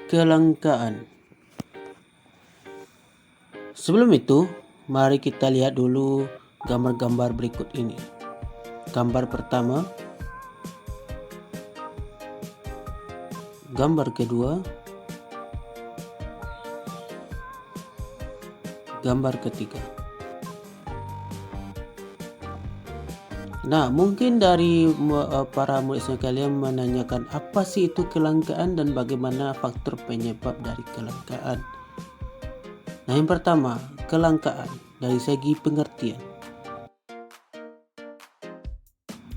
kelangkaan. Sebelum itu, mari kita lihat dulu gambar-gambar berikut ini. Gambar pertama, gambar kedua, gambar ketiga. Nah, mungkin dari para murid sekalian menanyakan apa sih itu kelangkaan dan bagaimana faktor penyebab dari kelangkaan. Nah, yang pertama, kelangkaan dari segi pengertian.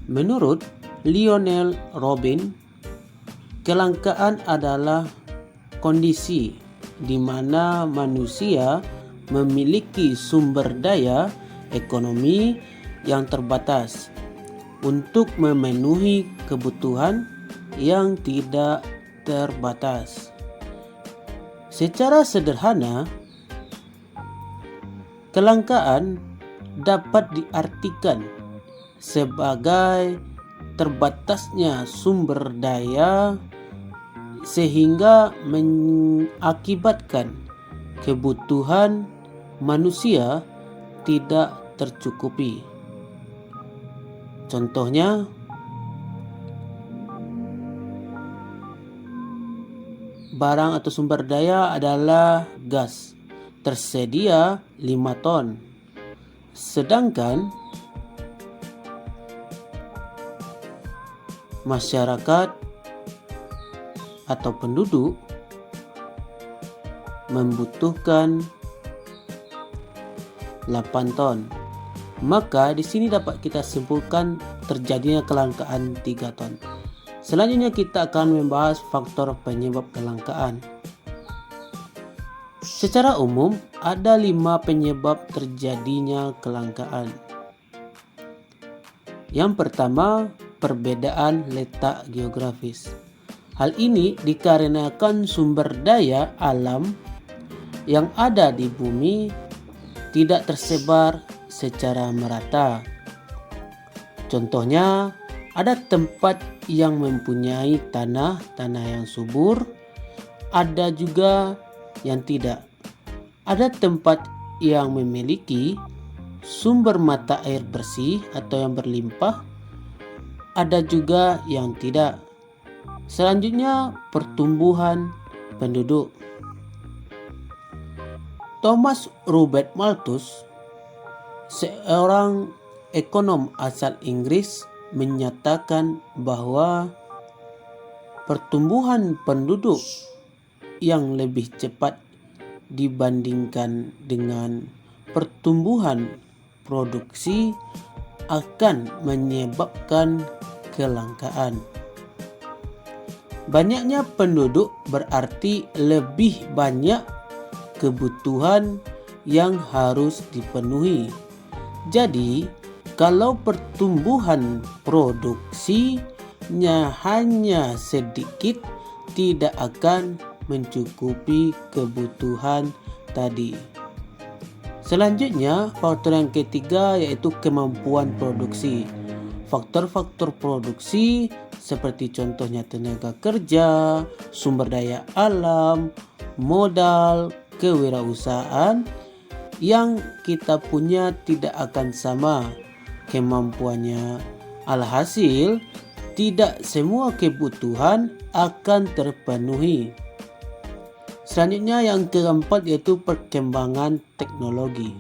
Menurut Lionel Robin, kelangkaan adalah kondisi di mana manusia memiliki sumber daya ekonomi yang terbatas untuk memenuhi kebutuhan yang tidak terbatas. Secara sederhana, kelangkaan dapat diartikan sebagai terbatasnya sumber daya sehingga mengakibatkan kebutuhan manusia tidak tercukupi. Contohnya, barang atau sumber daya adalah gas, tersedia 5 ton. Sedangkan masyarakat atau penduduk membutuhkan 8 ton. Maka di sini dapat kita simpulkan terjadinya kelangkaan 3 ton. Selanjutnya kita akan membahas faktor penyebab kelangkaan. Secara umum ada 5 penyebab terjadinya kelangkaan. Yang pertama, perbedaan letak geografis. Hal ini dikarenakan sumber daya alam yang ada di bumi tidak tersebar secara merata. Contohnya, ada tempat yang mempunyai tanah yang subur, ada juga yang tidak. Ada tempat yang memiliki sumber mata air bersih atau yang berlimpah, ada juga yang tidak. Selanjutnya, pertumbuhan penduduk. Thomas Robert Malthus, seorang ekonom asal Inggris, menyatakan bahwa pertumbuhan penduduk yang lebih cepat dibandingkan dengan pertumbuhan produksi akan menyebabkan kelangkaan. Banyaknya penduduk berarti lebih banyak kebutuhan yang harus dipenuhi. Jadi, kalau pertumbuhan produksinya hanya sedikit, tidak akan mencukupi kebutuhan tadi. Selanjutnya, faktor yang ketiga yaitu kemampuan produksi. Faktor-faktor produksi seperti contohnya tenaga kerja, sumber daya alam, modal, kewirausahaan yang kita punya tidak akan sama kemampuannya. Alhasil, tidak semua kebutuhan akan terpenuhi. Selanjutnya yang keempat yaitu perkembangan teknologi.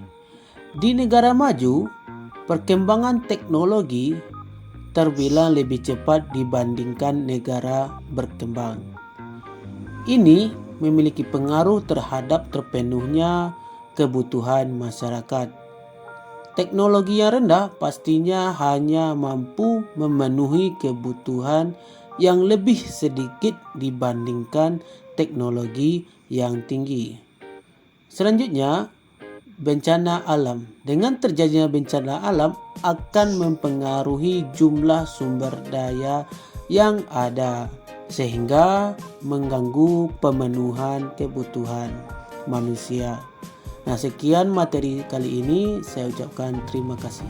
Di negara maju, perkembangan teknologi terbilang lebih cepat dibandingkan negara berkembang. Ini memiliki pengaruh terhadap terpenuhnya kebutuhan masyarakat. Teknologi yang rendah pastinya hanya mampu memenuhi kebutuhan yang lebih sedikit dibandingkan teknologi yang tinggi. Selanjutnya, bencana alam. Dengan terjadinya bencana alam akan mempengaruhi jumlah sumber daya yang ada, sehingga mengganggu pemenuhan kebutuhan manusia. Nah, sekian materi kali ini. Saya ucapkan terima kasih.